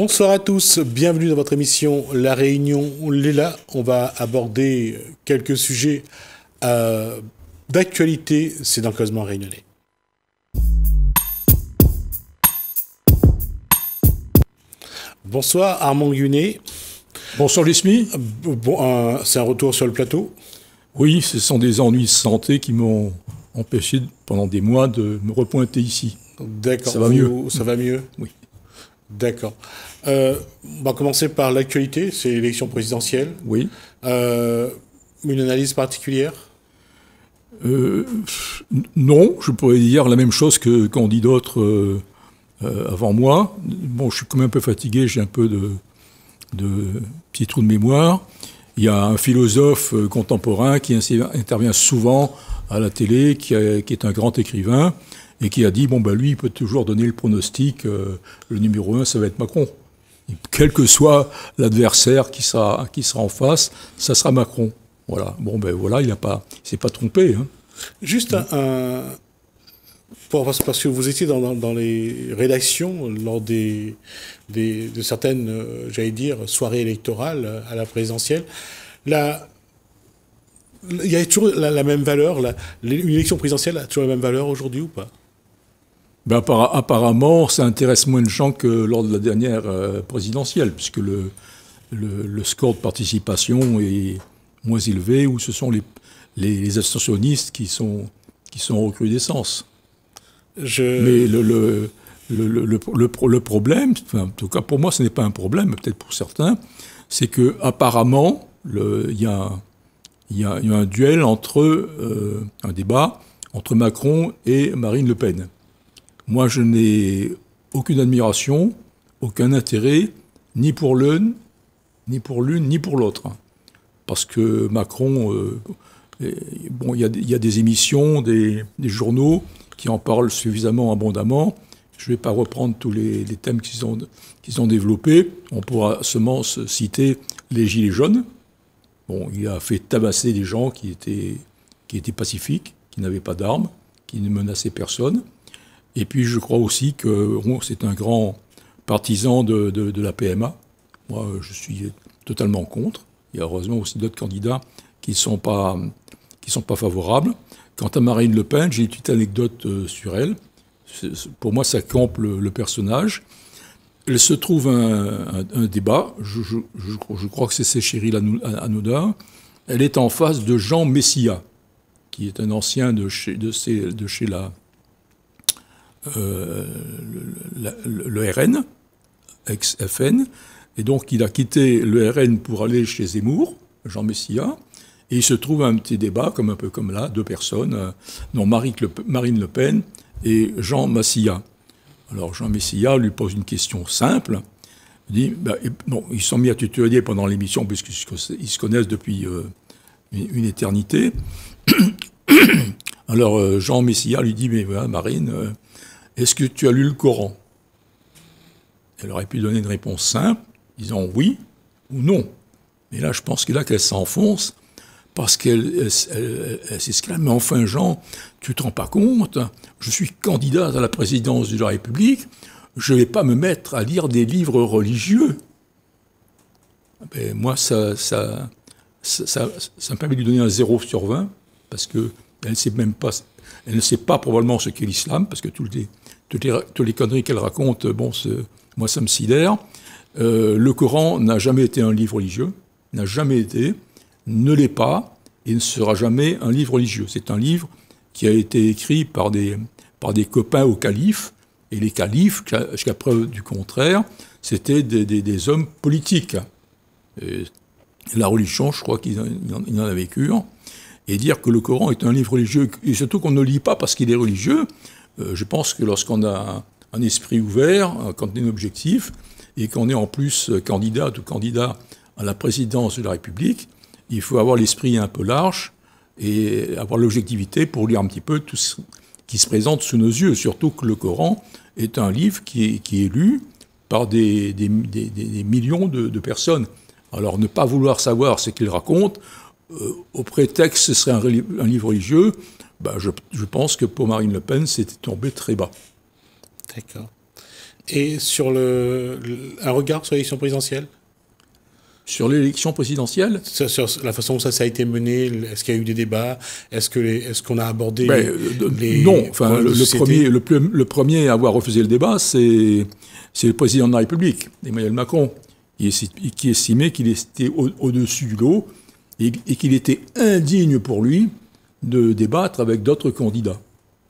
Bonsoir à tous, bienvenue dans votre émission La Réunion Léla. On va aborder quelques sujets d'actualité, c'est dans le Causement Réunionnais. Bonsoir Armand Gunet. Bonsoir Lesmi. C'est un retour sur le plateau. Oui, ce sont des ennuis de santé qui m'ont empêché pendant des mois de me repointer ici. D'accord. Ça va mieux. Ça va mieux. Oui. D'accord. On va commencer par l'actualité, c'est l'élection présidentielle. Oui. Une analyse particulière? Non, je pourrais dire la même chose qu'ont dit d'autres avant moi. Bon, je suis quand même un peu fatigué, j'ai un peu de petits trous de mémoire. Il y a un philosophe contemporain qui intervient souvent à la télé, qui est un grand écrivain, et qui a dit, lui, il peut toujours donner le pronostic, le numéro 1, ça va être Macron. Et quel que soit l'adversaire qui sera en face, ça sera Macron. Voilà. Voilà, il s'est pas trompé. Hein. Juste parce que vous étiez dans les rédactions lors de certaines, j'allais dire, soirées électorales à la présidentielle. Il y a toujours la même valeur. Une élection présidentielle a toujours la même valeur aujourd'hui ou pas? Apparemment, ça intéresse moins de gens que lors de la dernière présidentielle, puisque le score de participation est moins élevé, où ce sont les abstentionnistes qui sont en recrudescence. Mais le problème, en tout cas pour moi ce n'est pas un problème, peut-être pour certains, c'est que apparemment il y a un duel un débat entre Macron et Marine Le Pen. Moi je n'ai aucune admiration, aucun intérêt, ni pour l'une, ni pour l'autre. Parce que Macron, il y a des émissions, des journaux qui en parlent suffisamment abondamment. Je ne vais pas reprendre tous les thèmes qu'ils ont développés. On pourra seulement citer les Gilets jaunes. Il a fait tabasser des gens qui étaient pacifiques, qui n'avaient pas d'armes, qui ne menaçaient personne. Et puis je crois aussi que c'est un grand partisan de la PMA. Moi, je suis totalement contre. Il y a heureusement aussi d'autres candidats qui ne sont pas favorables. Quant à Marine Le Pen, j'ai une petite anecdote sur elle. Pour moi, ça campe le personnage. Elle se trouve un débat, je crois que c'est Cyril Hanouna. Elle est en face de Jean Messia, qui est un ancien de chez le RN, ex-FN. Et donc, il a quitté le RN pour aller chez Zemmour, Jean Messia. Et il se trouve un petit débat, un peu comme là, deux personnes, Marine Le Pen et Jean Messia. Alors Jean Messia lui pose une question simple. Il dit, ils sont mis à tutoyer pendant l'émission, puisqu'ils se connaissent depuis une éternité. Alors Jean Messia lui dit, mais voilà, Marine, est-ce que tu as lu le Coran? Elle aurait pu donner une réponse simple, disant oui ou non. Mais là, je pense qu'elle s'enfonce, parce qu'elle s'exclame, mais enfin Jean, tu te rends pas compte, je suis candidate à la présidence de la République, je ne vais pas me mettre à lire des livres religieux. Moi, ça me permet de lui donner un 0 sur 20, parce qu'elle ne sait pas probablement ce qu'est l'islam, parce que toutes les conneries qu'elle raconte, moi ça me sidère. Le Coran n'a jamais été un livre religieux, n'a jamais été, ne l'est pas, et ne sera jamais un livre religieux. C'est un livre qui a été écrit par des copains au calife, et les califes, jusqu'à preuve du contraire, c'était des hommes politiques. Et la religion, je crois qu'il en a vécu. Et dire que le Coran est un livre religieux, et surtout qu'on ne le lit pas parce qu'il est religieux, je pense que lorsqu'on a un esprit ouvert, quand on est objectif, et qu'on est en plus candidate ou candidat à la présidence de la République, il faut avoir l'esprit un peu large et avoir l'objectivité pour lire un petit peu tout ce qui se présente sous nos yeux. Surtout que le Coran est un livre qui est lu par des millions de personnes. Alors ne pas vouloir savoir ce qu'il raconte, au prétexte que ce serait un livre religieux, je pense que pour Marine Le Pen, c'était tombé très bas. D'accord. Et sur un regard sur l'élection présidentielle? Sur l'élection présidentielle? Sur la façon dont ça a été mené, est-ce qu'il y a eu des débats? Est-ce qu'on a abordé non, enfin, le premier à avoir refusé le débat, c'est le président de la République, Emmanuel Macron, qui estimait qu'il était au-dessus du lot et qu'il était indigne pour lui de débattre avec d'autres candidats.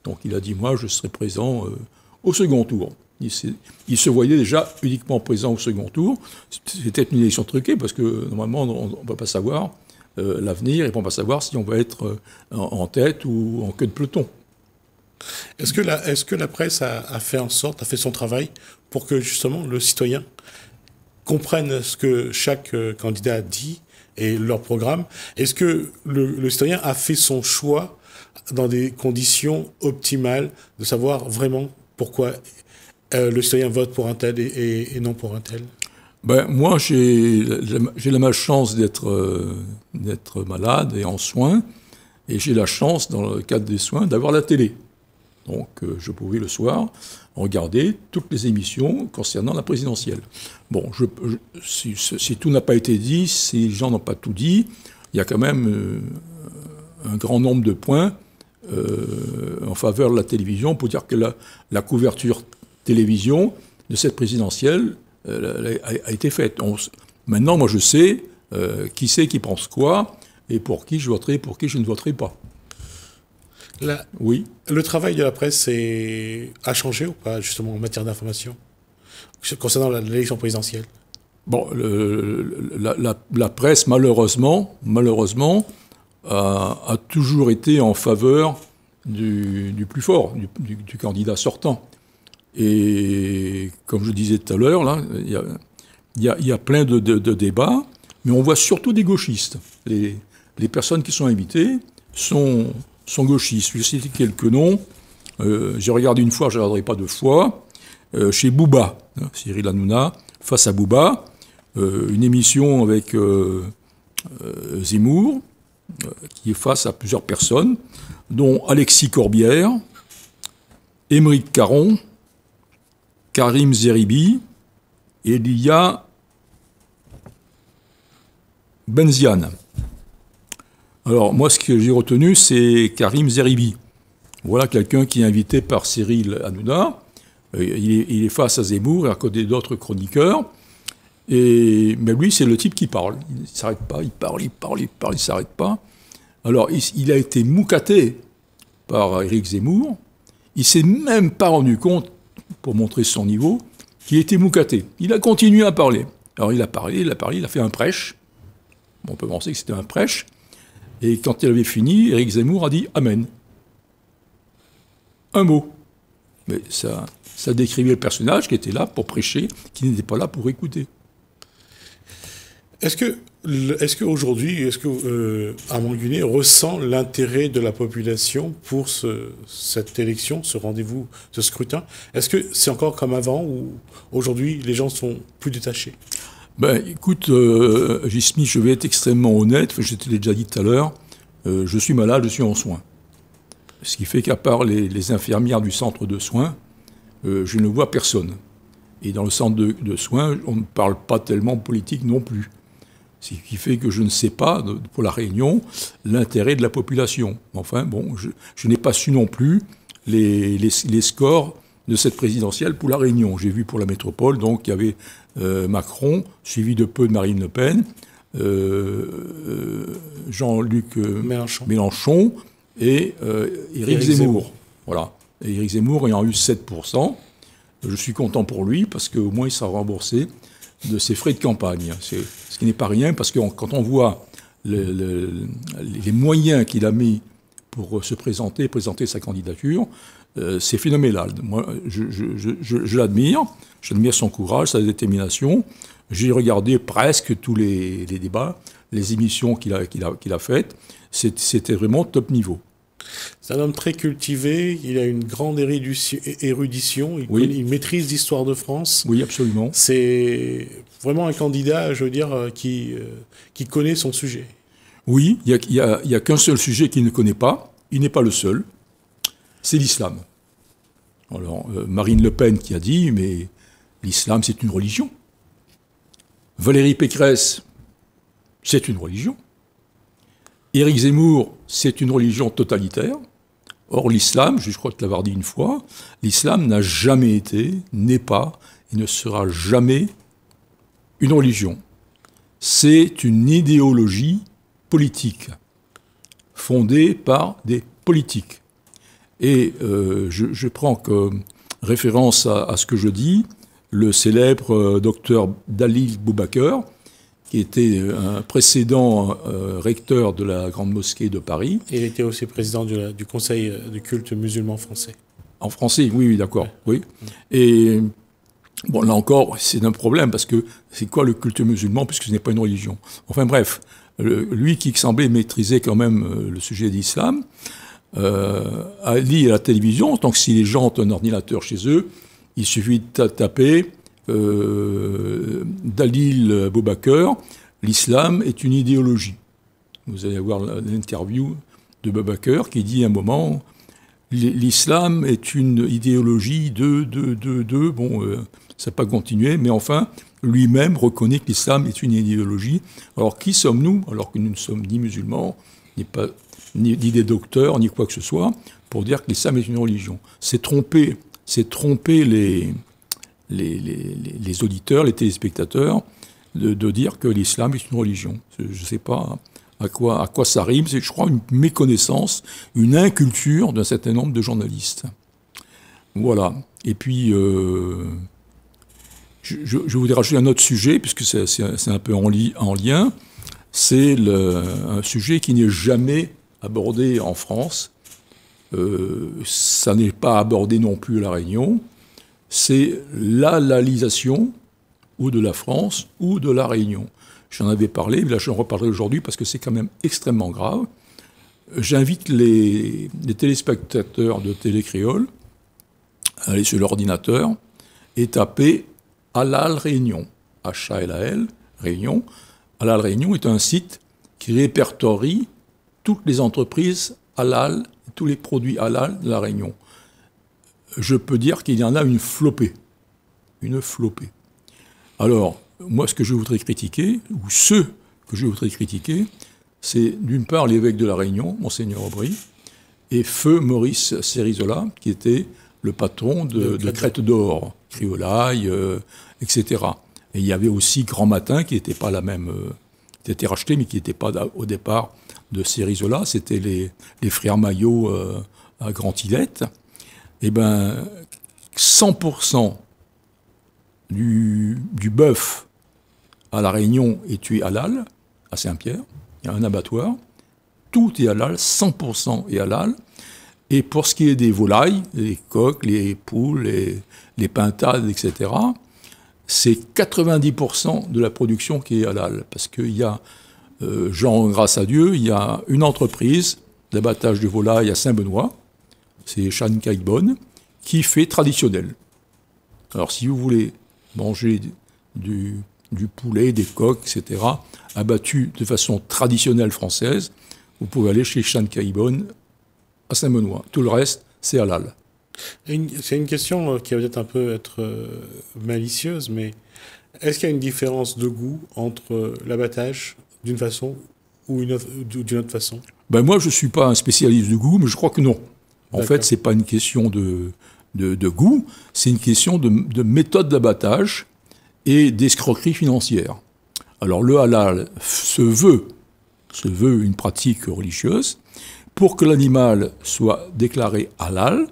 Donc il a dit, moi, je serai présent au second tour. Il se voyait déjà uniquement présent au second tour. C'était une élection truquée, parce que normalement, on ne va pas savoir l'avenir, et on ne va pas savoir si on va être en tête ou en queue de peloton. Est-ce que la presse a fait son travail pour que justement le citoyen comprenne ce que chaque candidat dit et leur programme? Est-ce que le citoyen a fait son choix dans des conditions optimales de savoir vraiment pourquoi le citoyen vote pour un tel et non pour un tel? Moi, j'ai la malchance d'être malade et en soins, et j'ai la chance, dans le cadre des soins, d'avoir la télé. Donc, je pouvais le soir regarder toutes les émissions concernant la présidentielle. Bon, si tout n'a pas été dit, si les gens n'ont pas tout dit, il y a quand même un grand nombre de points en faveur de la télévision pour dire que la couverture télévision de cette présidentielle a été faite. Maintenant, moi, je sais qui c'est qui pense quoi et pour qui je voterai, pour qui je ne voterai pas. Oui. Le travail de la presse a changé ou pas, justement, en matière d'information, concernant l'élection présidentielle? Bon, la presse, malheureusement, a toujours été en faveur du plus fort, du candidat sortant. Et comme je disais tout à l'heure, là, il y a plein de débats, mais on voit surtout des gauchistes. Les personnes qui sont invitées sont gauchistes. Je vais citer quelques noms. J'ai regardé une fois, je ne regarderai pas deux fois. Chez Booba, Cyril Hanouna, face à Booba, une émission avec Zemmour, qui est face à plusieurs personnes, dont Alexis Corbière, Émeric Caron, Karim Zeribi, et il y a Benziane. Alors, moi, ce que j'ai retenu, c'est Karim Zeribi. Voilà quelqu'un qui est invité par Cyril Hanouna. Il est face à Zemmour et à côté d'autres chroniqueurs. Mais lui, c'est le type qui parle. Il ne s'arrête pas, il parle, il ne s'arrête pas. Alors, il a été moucaté par Éric Zemmour. Il ne s'est même pas rendu compte, pour montrer son niveau, qu'il était moucaté. Il a continué à parler. Alors, il a parlé, il a fait un prêche. On peut penser que c'était un prêche. Et quand il avait fini, Éric Zemmour a dit « Amen ». Un mot. Mais ça décrivait le personnage qui était là pour prêcher, qui n'était pas là pour écouter. Est-ce qu'aujourd'hui, Armand Gunet ressent l'intérêt de la population pour cette élection, ce rendez-vous, ce scrutin? Est-ce que c'est encore comme avant ou aujourd'hui les gens sont plus détachés? Écoute, Gismi, je vais être extrêmement honnête, je te l'ai déjà dit tout à l'heure, je suis malade, je suis en soins. Ce qui fait qu'à part les infirmières du centre de soins, je ne vois personne. Et dans le centre de soins, on ne parle pas tellement politique non plus. Ce qui fait que je ne sais pas, pour la Réunion, l'intérêt de la population. Enfin, bon, je n'ai pas su non plus les scores de cette présidentielle pour la Réunion. J'ai vu pour la métropole, donc il y avait Macron, suivi de peu de Marine Le Pen, Jean-Luc Mélenchon et Éric Zemmour. Voilà. Et Éric Zemmour ayant eu 7%, je suis content pour lui, parce qu'au moins il sera remboursé de ses frais de campagne. Ce qui n'est pas rien, parce que quand on voit les moyens qu'il a mis pour se présenter sa candidature, c'est phénoménal. Moi, je l'admire, j'admire son courage, sa détermination. J'ai regardé presque tous les débats, les émissions qu'il a faites. C'était vraiment top niveau. C'est un homme très cultivé, il a une grande érudition, il maîtrise l'histoire de France. Oui, absolument. C'est vraiment un candidat, je veux dire, qui connaît son sujet. Oui, il y a qu'un seul sujet qu'il ne connaît pas, il n'est pas le seul, c'est l'islam. Alors, Marine Le Pen qui a dit, mais L'islam, c'est une religion. Valérie Pécresse, c'est une religion. Éric Zemmour, c'est une religion totalitaire. Or, l'islam, je crois te l'avoir dit une fois, l'islam n'a jamais été, n'est pas et ne sera jamais une religion. C'est une idéologie politique, fondée par des politiques. Et je prends comme référence à ce que je dis le célèbre docteur Dalil Boubaker, qui était un précédent recteur de la Grande Mosquée de Paris. Et il était aussi président du Conseil du culte musulman français. En français, oui, d'accord. Oui. Et bon, là encore, c'est un problème, parce que c'est quoi le culte musulman, puisque ce n'est pas une religion? Enfin bref, lui qui semblait maîtriser quand même le sujet d'islam, a dit à la télévision, donc si les gens ont un ordinateur chez eux, il suffit de taper Dalil Boubaker, l'islam est une idéologie. Vous allez voir l'interview de Boubaker qui dit à un moment, l'islam est une idéologie bon, ça n'a pas continué, mais enfin, lui-même reconnaît que l'islam est une idéologie. Alors qui sommes-nous, alors que nous ne sommes ni musulmans, ni des docteurs, ni quoi que ce soit, pour dire que l'islam est une religion? C'est tromper les auditeurs, les téléspectateurs, de dire que l'islam est une religion. Je ne sais pas à quoi ça rime. C'est, je crois, une méconnaissance, une inculture d'un certain nombre de journalistes. Voilà. Et puis, je voudrais rajouter un autre sujet, puisque c'est un peu en lien. C'est un sujet qui n'est jamais abordé en France. Ça n'est pas abordé non plus à La Réunion. C'est l'halalisation ou de la France ou de La Réunion. J'en avais parlé, mais là j'en reparlerai aujourd'hui parce que c'est quand même extrêmement grave. J'invite les téléspectateurs de Télé Créole à aller sur l'ordinateur et taper Halal Réunion, H-A-L-A-L, Réunion. Halal Réunion est un site qui répertorie toutes les entreprises halal, tous les produits halal de La Réunion. Je peux dire qu'il y en a une flopée. Une flopée. Alors, moi, ce que je voudrais critiquer, ou ceux que je voudrais critiquer, c'est d'une part l'évêque de La Réunion, Monseigneur Aubry, et feu Maurice Cérizola, qui était le patron de Crête d'Or, Criolaille, etc. Et il y avait aussi Grand Matin, qui n'était pas la même... qui était racheté, mais qui n'était pas au départ de Cérizola. C'était les frères Maillot à Grand-Îlette. Eh bien, 100% du bœuf à La Réunion est tué halal, à Saint-Pierre. Il y a un abattoir. Tout est halal, 100% est halal. Et pour ce qui est des volailles, les coqs, les poules, les pintades, etc., c'est 90% de la production qui est halal. Parce qu'il y a, grâce à Dieu, il y a une entreprise d'abattage de volailles à Saint-Benoît, c'est Shan Kaibon, qui fait traditionnel. Alors si vous voulez manger du poulet, des coqs, etc., abattus de façon traditionnelle française, vous pouvez aller chez Shan Kaibon à Saint-Benoît. Tout le reste, c'est halal. C'est une question qui va peut-être un peu être malicieuse, mais est-ce qu'il y a une différence de goût entre l'abattage d'une façon ou d'une autre façon? Ben moi, je ne suis pas un spécialiste du goût, mais je crois que non. En fait, ce n'est pas une question de goût, c'est une question de méthode d'abattage et d'escroquerie financière. Alors le halal se veut une pratique religieuse. Pour que l'animal soit déclaré halal,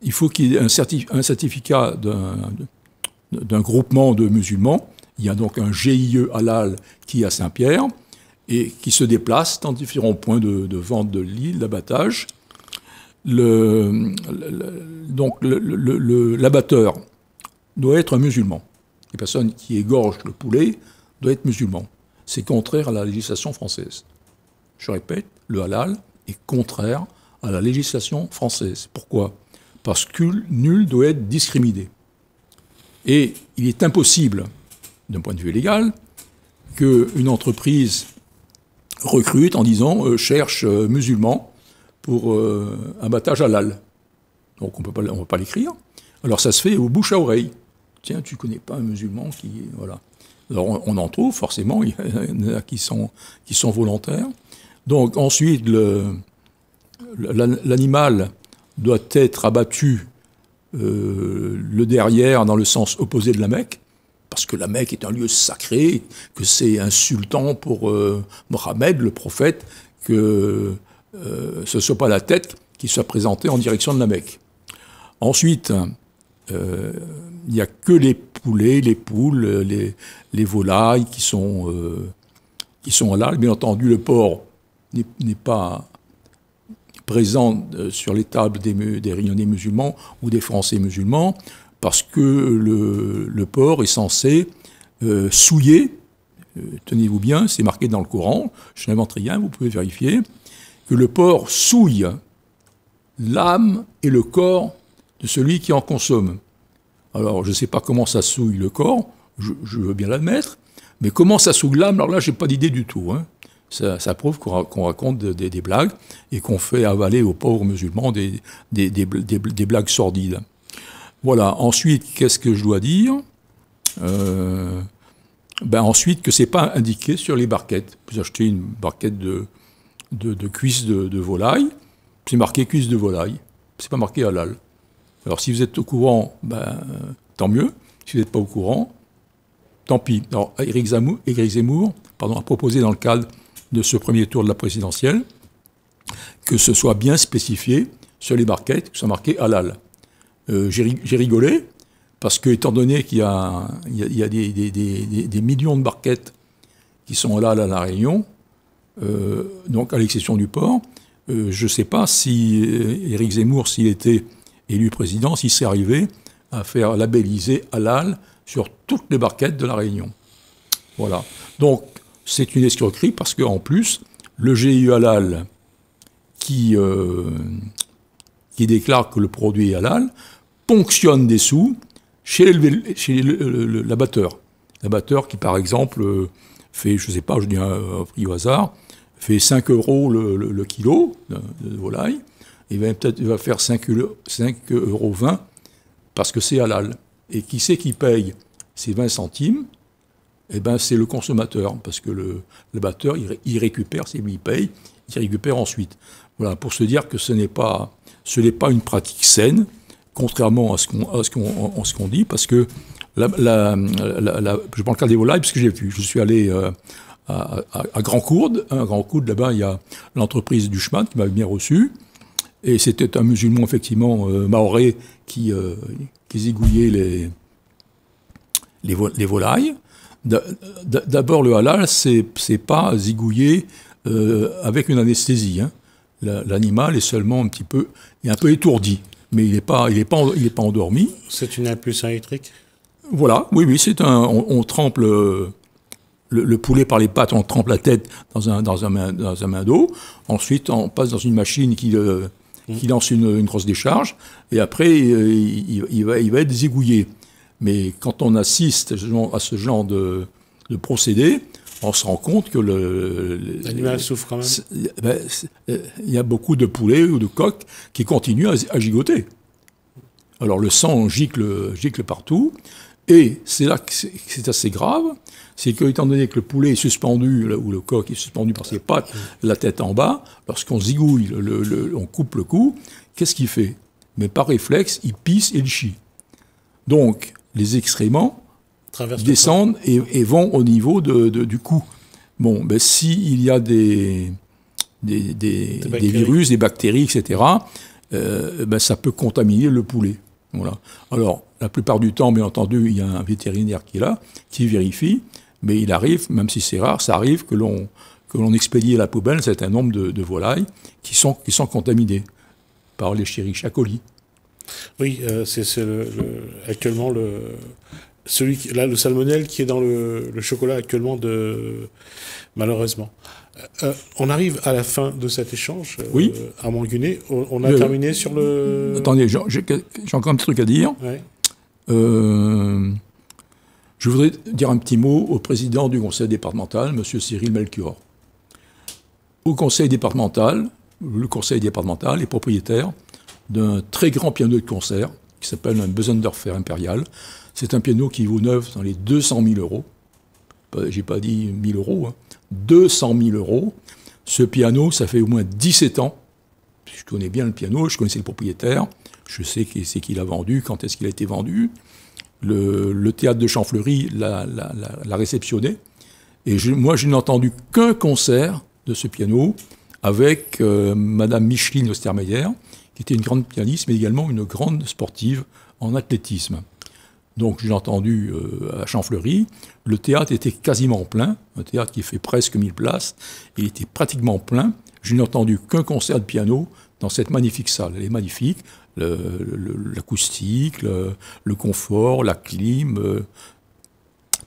il faut qu'il y ait un certificat d'un groupement de musulmans. Il y a donc un GIE halal qui est à Saint-Pierre et qui se déplace dans différents points de vente de l'île, d'abattage. Donc l'abatteur doit être un musulman. Les personnes qui égorgent le poulet doivent être musulmans. C'est contraire à la législation française. Je répète, le halal est contraire à la législation française. Pourquoi? Parce que nul doit être discriminé. Et il est impossible, d'un point de vue légal, qu'une entreprise recrute en disant cherche musulmans pour abattage halal. Donc on ne peut pas l'écrire. Alors ça se fait au bouche à oreille. tiens, tu connais pas un musulman qui... Voilà. Alors on en trouve, forcément, il y en a qui sont volontaires. Donc ensuite, l'animal doit être abattu le derrière dans le sens opposé de la Mecque, parce que la Mecque est un lieu sacré, que c'est insultant pour Mohammed, le prophète, que ce ne soit pas la tête qui soit présentée en direction de la Mecque. Ensuite, il n'y a que les poulets, les poules, les volailles qui sont halal. Bien entendu, le porc n'est pas présent sur les tables des Réunionnais musulmans ou des Français musulmans, parce que le porc est censé souiller, tenez-vous bien, c'est marqué dans le Coran, je n'invente rien, vous pouvez vérifier, que le porc souille l'âme et le corps de celui qui en consomme. Alors, je ne sais pas comment ça souille le corps, je veux bien l'admettre, mais comment ça souille l'âme, alors là, je n'ai pas d'idée du tout. Hein. Ça prouve qu'on raconte des blagues et qu'on fait avaler aux pauvres musulmans des blagues sordides. Voilà. Ensuite, qu'est-ce que je dois dire ensuite, que ce n'est pas indiqué sur les barquettes. Vous achetez une barquette de cuisses de volaille, c'est marqué cuisses de volaille, c'est pas marqué halal. Alors, si vous êtes au courant, tant mieux. Si vous n'êtes pas au courant, tant pis. Alors, Éric Zemmour a proposé dans le cadre de ce premier tour de la présidentielle que ce soit bien spécifié sur les barquettes, que ce soit marqué halal. J'ai rigolé, parce que, étant donné qu'il y a des millions de barquettes qui sont halal à La Réunion, donc à l'exception du porc, je ne sais pas si Éric Zemmour, s'il était élu président, s'il serait arrivé à faire labelliser halal sur toutes les barquettes de La Réunion. Voilà. Donc, c'est une escroquerie parce qu'en plus, le GIE halal qui déclare que le produit est halal ponctionne des sous chez l'abatteur. L'abatteur qui, par exemple, fait, je ne sais pas, je dis un prix au hasard, fait 5 € le kilo de volaille, il va faire 5,20 € parce que c'est halal. Et qui c'est qui paye ces 20 centimes? Eh bien, c'est le consommateur, parce que l'abatteur, il récupère, c'est lui qui paye, il récupère ensuite. Voilà, pour se dire que ce n'est pas une pratique saine, contrairement à ce qu'on dit, parce que je prends le cas des volailles, parce que je suis allé à Grand-Courde. À Grand-Courde, là-bas, il y a l'entreprise du chemin qui m'avait bien reçu, et c'était un musulman, effectivement, mahorais, qui zigouillait les volailles. D'abord, le halal, c'est pas zigouiller avec une anesthésie. Hein. L'animal est seulement un peu étourdi, mais il n'est pas endormi. C'est une impulsion électrique. Voilà, oui, on trempe le poulet par les pattes, on trempe la tête dans un main d'eau. Ensuite, on passe dans une machine qui lance une grosse décharge, et après, il va être zigouillé. Mais quand on assiste à ce genre de procédé, on se rend compte que l'animal souffre quand même. Il y a beaucoup de poulets ou de coqs qui continuent à gigoter. Alors le sang gicle partout, et c'est là que c'est assez grave, c'est que, étant donné que le poulet est suspendu, ou le coq est suspendu par ses pattes, la tête en bas, lorsqu'on zigouille, on coupe le cou, qu'est-ce qu'il fait? Mais par réflexe, il pisse et il chie. Donc, les excréments descendent et vont au niveau du cou. Bon, s'il y a des virus, des bactéries, etc., ça peut contaminer le poulet. Voilà. Alors, la plupart du temps, bien entendu, il y a un vétérinaire qui est là, qui vérifie, mais il arrive, même si c'est rare, ça arrive que l'on expédie à la poubelle un certain nombre de volailles qui sont contaminées par l'Escherichia coli. Oui, c'est actuellement le salmonelle qui est dans le chocolat actuellement, malheureusement. On arrive à la fin de cet échange, oui. Armand Gunet. On a terminé sur le... Attendez, j'ai encore un petit truc à dire. Ouais. Je voudrais dire un petit mot au président du conseil départemental, M. Cyril Melchior. Le conseil départemental est propriétaire d'un très grand piano de concert qui qui s'appelle un Besondorfer impérial. C'est un piano qui vaut neuf dans les 200 000 euros. J'ai pas dit 1000 euros, hein. 200 000 euros. Ce piano, ça fait au moins 17 ans. Je connais bien le piano, je connaissais le propriétaire, je sais qui c'est qui l'a vendu, quand est-ce qu'il a été vendu. Le théâtre de Champfleury l'a réceptionné. Et moi, je n'ai entendu qu'un concert de ce piano avec Madame Micheline Ostermeyer, qui était une grande pianiste, mais également une grande sportive en athlétisme. Donc, je l'ai entendu à Champfleury. Le théâtre était quasiment plein, un théâtre qui fait presque 1000 places. Il était pratiquement plein. Je n'ai entendu qu'un concert de piano dans cette magnifique salle. Elle est magnifique. L'acoustique, le confort, la clim,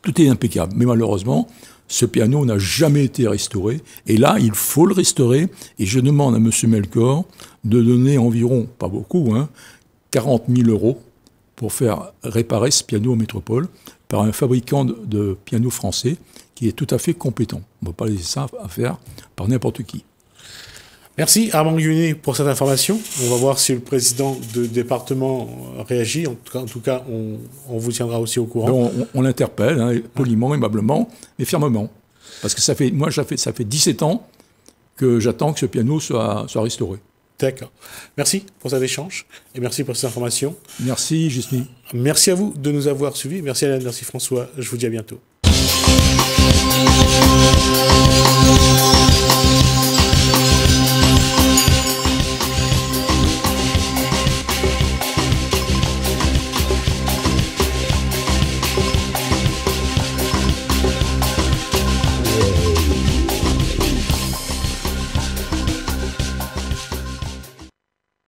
tout est impeccable. Mais malheureusement, ce piano n'a jamais été restauré. Et là, il faut le restaurer. Et je demande à M. Melchior de donner environ, pas beaucoup, 40 000 euros pour faire réparer ce piano en métropole par un fabricant de pianos français qui est tout à fait compétent. On ne va pas laisser ça à faire par n'importe qui. Merci Armand Guionet pour cette information. On va voir si le président de département réagit. En tout cas, on vous tiendra aussi au courant. On l'interpelle, poliment, aimablement, mais fermement. Parce que ça fait 17 ans que j'attends que ce piano soit restauré. D'accord. Merci pour cet échange et merci pour ces informations. Merci, Gisny. Merci à vous de nous avoir suivis. Merci Alain, merci François. Je vous dis à bientôt.